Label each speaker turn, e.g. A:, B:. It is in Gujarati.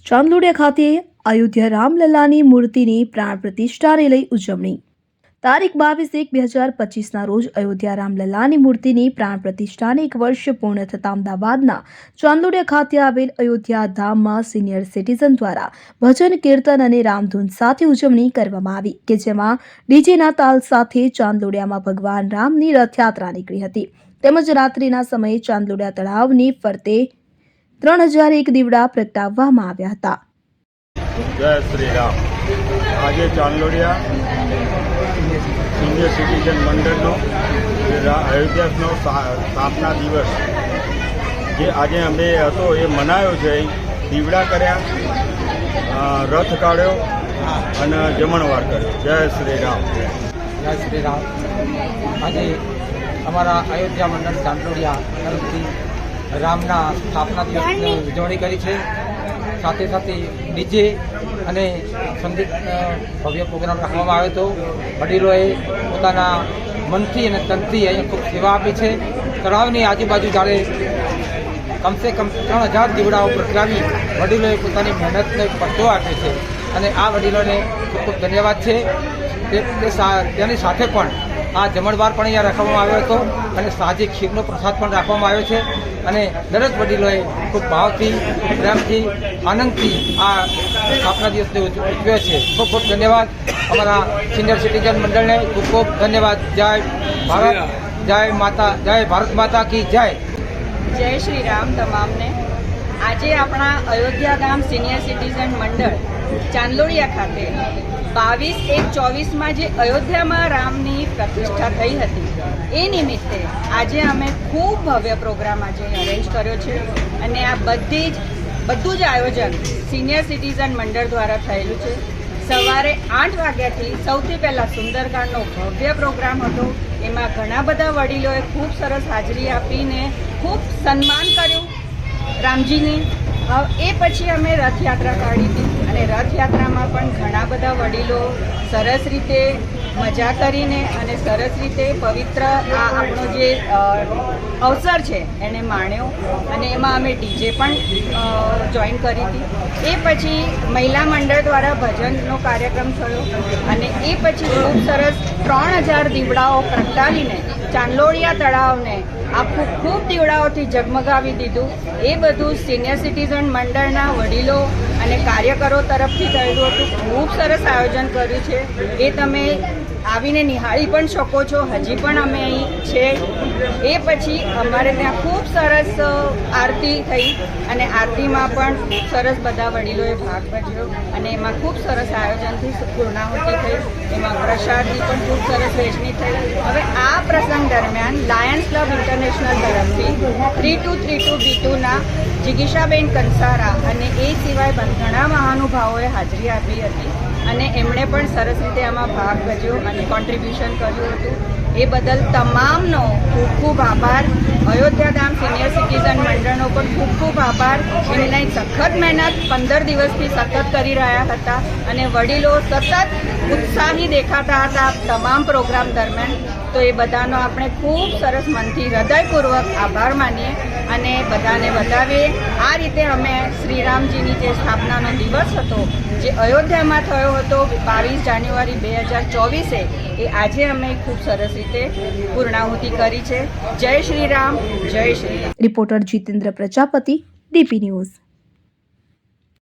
A: ચાંદલોડિયા ખાતે અયોધ્યા રામલલ્લાની મૂર્તિની પ્રાણ પ્રતિષ્ઠાને લઈ ઉજવણી. તારીખ 22/1/2025ના રોજ અયોધ્યા રામલલ્લાની મૂર્તિની પ્રાણ પ્રતિષ્ઠાને 1 વર્ષ પૂર્ણ થતાં અમદાવાદના ચાંદલોડિયા ખાતે આવેલ અયોધ્યા ધામમાં સિનિયર સિટીઝન દ્વારા ભજન કીર્તન અને રામધૂન સાથે ઉજવણી કરવામાં આવી કે જેમાં ડીજેના તાલ સાથે ચાંદલોડિયામાં ભગવાન રામની રથયાત્રા નીકળી હતી તેમજ રાત્રિના સમયે ચાંદલોડિયા તળાવની ફરતે 3001 દીવડા પ્રગટાવવામાં આવ્યા હતા.
B: જય શ્રી રામ. આજે ચાંદલોડિયા સિનિયર સિટીઝન મંડળનો અયોધ્યાનો સ્થાપના દિવસ જે આજે અમે હતો એ મનાયો છે. દીવડા કર્યા, રથ કાઢ્યો અને જમણવાર કર્યો. જય શ્રી રામ.
C: જય શ્રી રામ. આજે અમારા અયોધ્યા મંડળ ચાંદલોડિયા તરફથી રામના સ્થાપના દિવસની ઉજવણી કરી છે. સાથે સાથે ડીજે અને સંગીત ભવ્ય પ્રોગ્રામ રાખવામાં આવ્યો હતો. વડીલોએ પોતાના મનથી અને તનથી અહીંયા ખૂબ સેવા આપી છે. તળાવની આજુબાજુ જ્યારે કમસે કમ 3000 દીવડાઓ પ્રગટાવી વડીલોએ પોતાની મહેનતને પડતો આપ્યો છે અને આ વડીલોને ખૂબ ખૂબ ધન્યવાદ છે. તેની સાથે પણ આ જમણવાર પણ અહીંયા રાખવામાં આવ્યો હતો અને સાંજે ખીરનો પ્રસાદ પણ રાખવામાં આવ્યો છે અને દરેક વડીલોએ ખૂબ ભાવથી, પ્રેમથી, આનંદથી આ સ્થાપના દિવસને ઉજવ્યો છે. ખૂબ ખૂબ ધન્યવાદ અમારા સિનિયર સિટીઝન મંડળને. ખૂબ ખૂબ ધન્યવાદ. જય ભારત, જય માતા, જય ભારત માતા કી જય.
D: જય શ્રી રામ તમામને. આજે આપણા અયોધ્યા ધામ સિનિયર સિટીઝન મંડળ ચાંદલોડિયા ખાતે 22/1/24માં જે અયોધ્યામાં રામની પ્રતિષ્ઠા થઈ હતી એ નિમિત્તે આજે અમે ખૂબ ભવ્ય પ્રોગ્રામ આજે અરેન્જ કર્યો છે અને આ બધું જ આયોજન સિનિયર સિટીઝન મંડળ દ્વારા થયેલું છે. સવારે 8 વાગ્યાથી સૌથી પહેલાં સુંદરકાંડનો ભવ્ય પ્રોગ્રામ હતો. એમાં ઘણા બધા વડીલોએ ખૂબ સરસ હાજરી આપીને ખૂબ સન્માન કર્યું રામજીને. એ પછી અમે રથયાત્રા કાઢી હતી અને રથયાત્રામાં પણ ઘણા બધા વડીલો સરસ રીતે મજા કરીને અને સરસ રીતે પવિત્ર આ આપણો જે અવસર છે એને માણ્યો અને એમાં અમે ડીજે પણ જોઈન કરી હતી. એ પછી મહિલા મંડળ દ્વારા ભજનનો કાર્યક્રમ થયો અને એ પછી ખૂબ સરસ 3000 દીવડાઓ પ્રગટાવીને ચાંદલોડિયા તળાવને આખું ખૂબ દીવડાઓથી ઝગમગાવી દીધું. એ બધું સિનિયર સિટીઝન મંડળના વડીલો અને કાર્યકરો તરફથી થયેલું હતું. ખૂબ સરસ આયોજન કર્યું છે. એ તમે આવીને નિહાળી પણ શકો છો. હજી પણ અમે અહીં છે. એ પછી અમારે ત્યાં ખૂબ સરસ આરતી થઈ અને આરતીમાં પણ ખૂબ સરસ બધા વડીલોએ ભાગ ભજવ્યો અને એમાં ખૂબ સરસ આયોજનથી પૂર્ણાહુતિ થઈ. એમાં પ્રસાદની પણ ખૂબ સરસ વહેંચણી થઈ. હવે આ પ્રસંગ દરમિયાન લાયન્સ ક્લબ ઇન્ટરનેશનલ તરફથી 3232B2ના જિગીશાબેન કંસારા અને એ સિવાય ઘણા મહાનુભાવોએ હાજરી આપી હતી અને એમણે પણ સરસ રીતે આમાં ભાગ ભજવ્યો અને કોન્ટ્રીબ્યુશન કર્યું હતું. એ બદલ તમામનો ખૂબ ખૂબ આભાર. અયોધ્યા ધામ સિનિયર સિટીઝન મંડળનો પણ ખૂબ ખૂબ આભાર. એમની સખત મહેનત 15 દિવસથી સતત કરી રહ્યા હતા અને વડીલો સતત ઉત્સાહી દેખાતા હતા તમામ પ્રોગ્રામ દરમિયાન. તો એ બધાનો આપણે ખૂબ સરસ મનથી હૃદયપૂર્વક આભાર માનીએ અને બધાને બતાવીએ. આ રીતે અમે શ્રીરામજીની જે સ્થાપનાનો દિવસ હતો જે અયોધ્યામાં થયો હતો 22 જાન્યુઆરી 2024 એ આજે અમે ખૂબ સરસ રીતે પૂર્ણાહુતિ કરી છે. જય શ્રી રામ, જય Shri Ram.
A: Reporter Jitendra Prajapati, DP news.